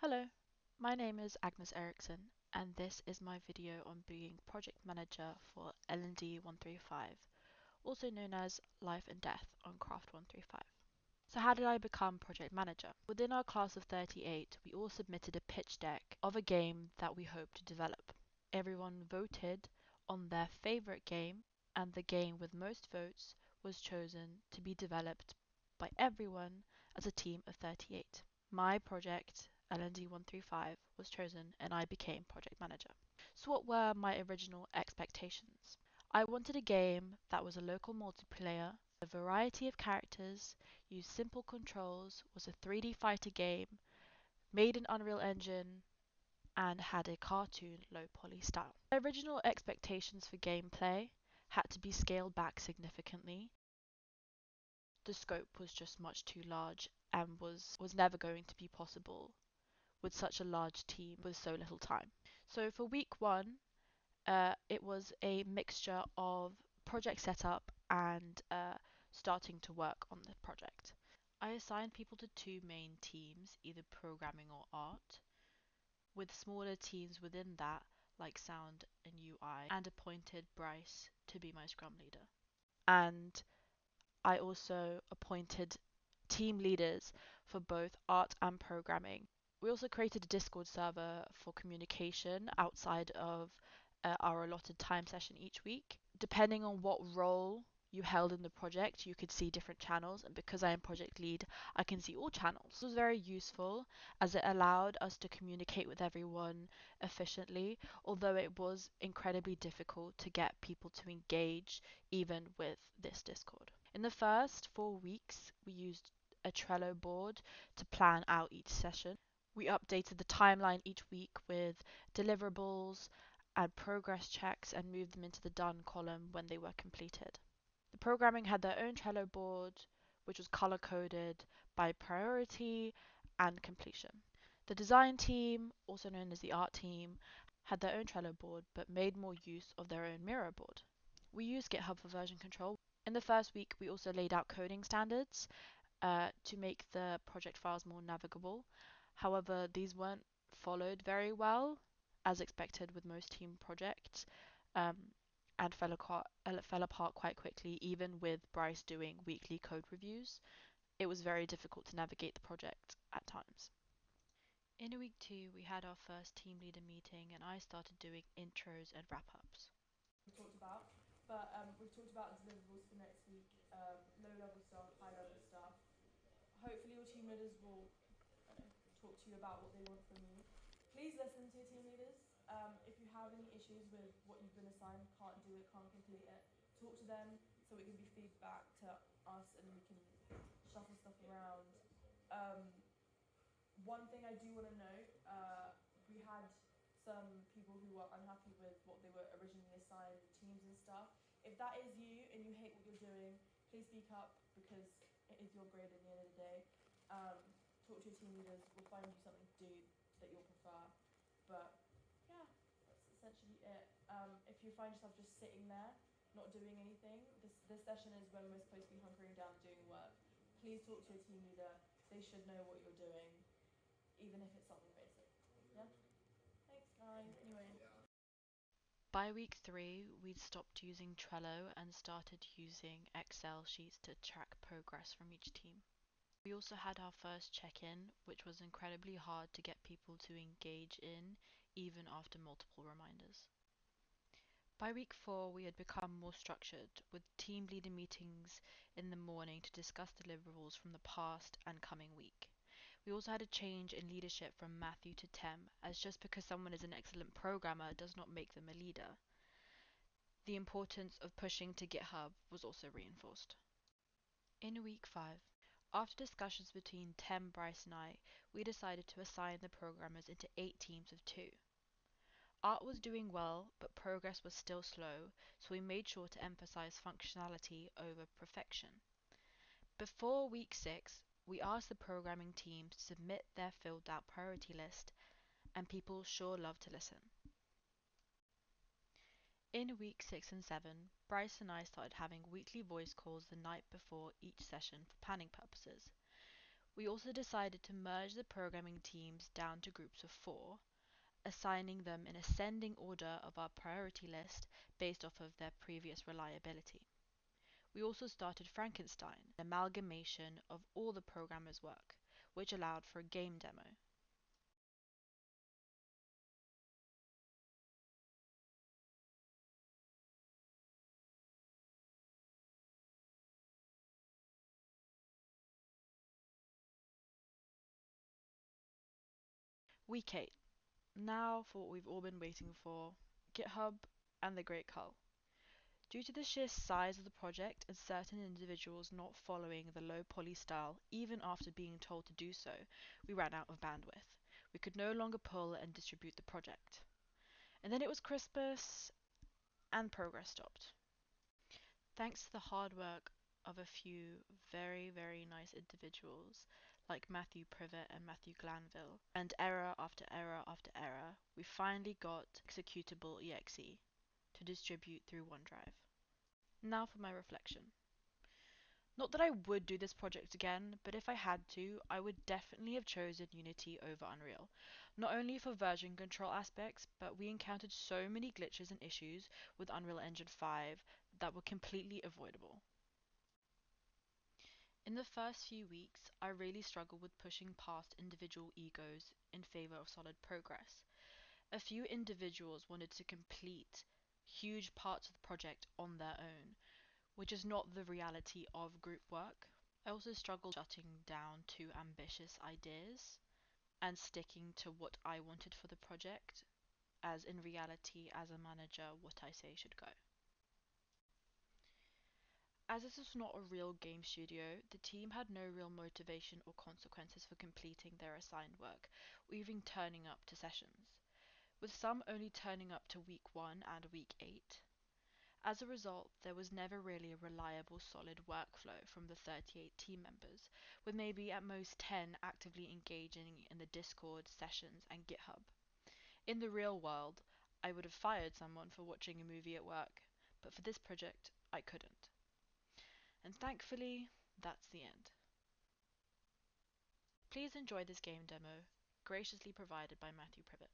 Hello, my name is Agnes Eriksson, and this is my video on being project manager for LND-135, also known as Life and Death on Craft 135. So how did I become project manager? Within our class of 38, we all submitted a pitch deck of a game that we hoped to develop. Everyone voted on their favorite game, and the game with most votes was chosen to be developed by everyone as a team of 38. My project, LND-135, was chosen and I became project manager. So what were my original expectations? I wanted a game that was a local multiplayer, a variety of characters, used simple controls, was a 3D fighter game, made in Unreal Engine, and had a cartoon low poly style. My original expectations for gameplay had to be scaled back significantly. The scope was just much too large and was never going to be possible with such a large team with so little time. So for week one, it was a mixture of project setup and starting to work on the project. I assigned people to two main teams, either programming or art, with smaller teams within that, like sound and UI, and appointed Bryce to be my scrum leader. And I also appointed team leaders for both art and programming. We also created a Discord server for communication outside of our allotted time session each week. Depending on what role you held in the project, you could see different channels, and because I am project lead, I can see all channels. This was very useful as it allowed us to communicate with everyone efficiently, although it was incredibly difficult to get people to engage even with this Discord. In the first 4 weeks, we used a Trello board to plan out each session. We updated the timeline each week with deliverables and progress checks and moved them into the done column when they were completed. The programming had their own Trello board, which was color coded by priority and completion. The design team, also known as the art team, had their own Trello board but made more use of their own Miro board. We used GitHub for version control. In the first week, we also laid out coding standards to make the project files more navigable. However, these weren't followed very well, as expected with most team projects, um, and fell apart quite quickly, even with Bryce doing weekly code reviews. It was very difficult to navigate the project at times. In week two, we had our first team leader meeting, and I started doing intros and wrap ups. We talked about, but we've talked about deliverables for next week, low level stuff, high level stuff. Hopefully your team leaders will talk to you about what they want from you. Please listen to your team leaders. If you have any issues with what you've been assigned, can't do it, can't complete it, talk to them so it can be feedback to us and we can shuffle stuff around. Um, One thing I do want to note, we had some people who were unhappy with what they were originally assigned, the teams and stuff. If that is you and you hate what you're doing, please speak up because it is your grade at the end of the day. Talk to your team leaders, we'll find you something to do that you'll prefer. But yeah, that's essentially it. If you find yourself just sitting there, not doing anything, this session is when we're supposed to be hunkering down and doing work. Please talk to your team leader, they should know what you're doing even if it's something basic. Yeah? Thanks, guys. Anyway. By week three, we'd stopped using Trello and started using Excel sheets to track progress from each team. We also had our first check-in, which was incredibly hard to get people to engage in, even after multiple reminders. By week four, we had become more structured, with team leader meetings in the morning to discuss deliverables from the past and coming week. We also had a change in leadership from Matthew to Tem, as just because someone is an excellent programmer does not make them a leader. The importance of pushing to GitHub was also reinforced. In week 5, after discussions between Tem, Bryce, and I, we decided to assign the programmers into 8 teams of 2. Art was doing well, but progress was still slow, so we made sure to emphasize functionality over perfection. Before week 6, we asked the programming team to submit their filled out priority list, and people sure love to listen. In week 6 and 7, Bryce and I started having weekly voice calls the night before each session for planning purposes. We also decided to merge the programming teams down to groups of 4, assigning them in ascending order of our priority list based off of their previous reliability. We also started Frankenstein, an amalgamation of all the programmers' work, which allowed for a game demo. Week 8. Now for what we've all been waiting for, GitHub and the Great Cull. Due to the sheer size of the project and certain individuals not following the low poly style even after being told to do so, we ran out of bandwidth. We could no longer pull and distribute the project. And then it was Christmas and progress stopped. Thanks to the hard work of a few very nice individuals like Matthew Privet and Matthew Glanville, and error after error after error, we finally got executable exe to distribute through OneDrive. Now for my reflection. Not that I would do this project again, but if I had to, I would definitely have chosen Unity over Unreal. Not only for version control aspects, but we encountered so many glitches and issues with Unreal Engine 5 that were completely avoidable. In the first few weeks, I really struggled with pushing past individual egos in favor of solid progress. A few individuals wanted to complete huge parts of the project on their own, which is not the reality of group work. I also struggled shutting down too ambitious ideas and sticking to what I wanted for the project, as in reality, as a manager, what I say should go. As this was not a real game studio, the team had no real motivation or consequences for completing their assigned work, or even turning up to sessions, with some only turning up to week 1 and week 8. As a result, there was never really a reliable solid workflow from the 38 team members, with maybe at most 10 actively engaging in the Discord, sessions, and GitHub. In the real world, I would have fired someone for watching a movie at work, but for this project, I couldn't. And thankfully, that's the end. Please enjoy this game demo, graciously provided by Matthew Privet.